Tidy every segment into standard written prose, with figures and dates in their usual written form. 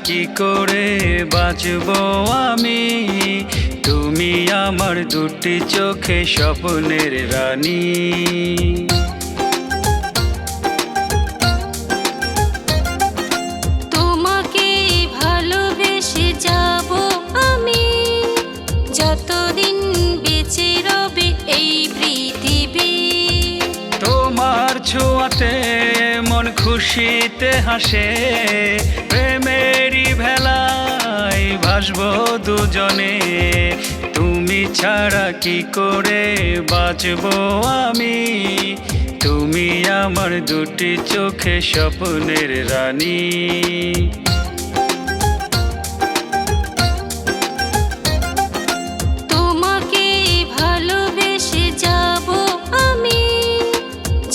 কি করে বাঁচবো আমি, তুমি আমার দুটি চোখে স্বপ্নের রানী। তোমাকে ভালোবেসে যাব আমি, যতদিন বেঁচে রবে এই পৃথিবী। তোমার ছোঁয়াতে মন খুশিতে হাসে, প্রেমেরই ভেলায় ভাসবো দুজনে। তুমি ছাড়া কি করে বাঁচবো আমি, তুমি আমার দুটি চোখে স্বপ্নের রানী। তোমাকে ভালোবেসে যাব আমি,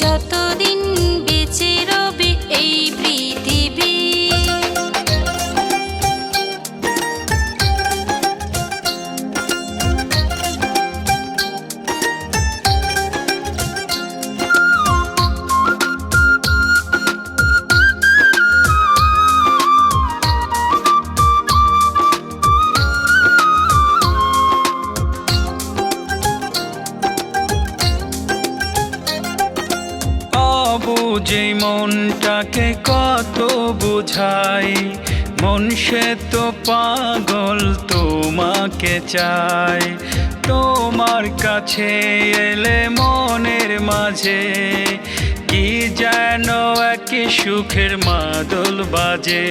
যতদিন বেঁচে রবে এই পৃথিবী। বুঝে মনটাকে কত বুঝাই, মন সে তো পাগল তোমাকে চাই। তোমার কাছে এলে মনের মাঝে কি যেন এক সুখের মাদল বাজে।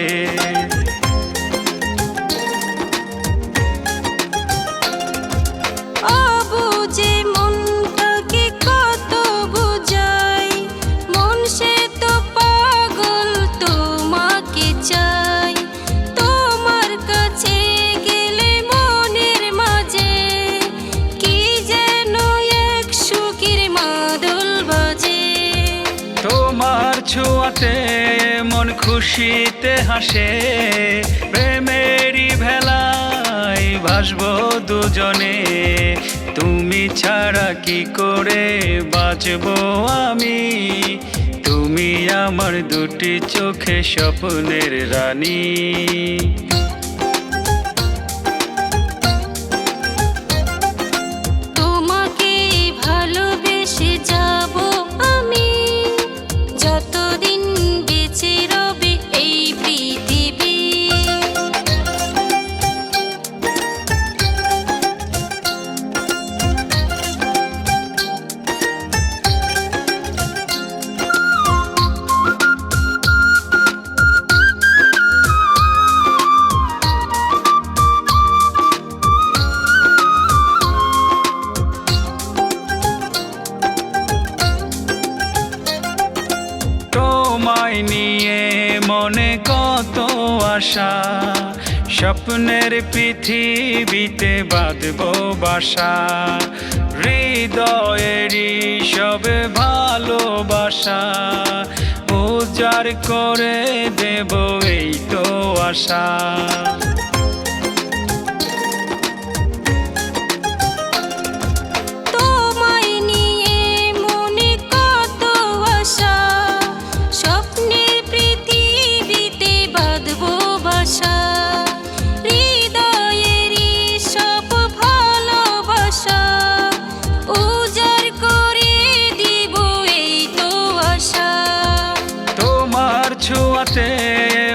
তোমার ছোঁয়াতে মন খুশিতে হাসে, প্রেমেরই ভেলায় ভাসবো দুজনে। তুমি ছাড়া কি করে বাঁচবো আমি, তুমি আমার দুটি চোখে স্বপ্নের রানী। তোমাকে ভালোবেসে যাব আমি, যতদিন বেঁচে রবে এই পৃথিবী। তোমায় নিয়ে মনে কত আশা, স্বপ্নের পৃথিবীতে বাঁধবো বাসা। হৃদয়েরই সব ভালোবাসা উজাড় করে দেব এই তো আশা। ছোঁয়াতে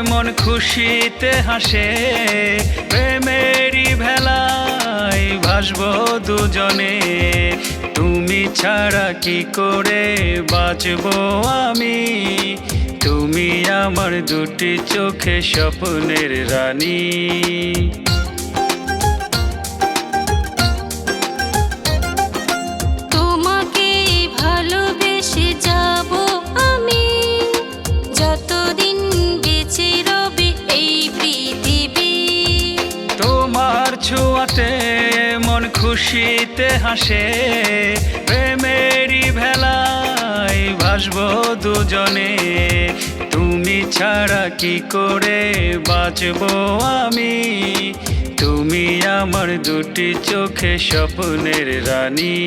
মন খুশিতে হাসে, প্রেমেরই ভেলায় ভাসবো দুজনে। তুমি ছাড়া কি করে বাঁচবো আমি, তুমি আমার দুটি চোখে স্বপ্নের রানী। তোমাকে ভালোবেসে যাব আমি, যতদিন বেঁচে রবে এই পৃথিবী। তোমার ছোঁয়াতে মন খুশিতে হাসে, প্রেমেরই ভেলায় ভাসবো দুজনে। তুমি ছাড়া কি করে বাঁচবো আমি, তুমি আমার দুটি চোখে স্বপ্নের রানী।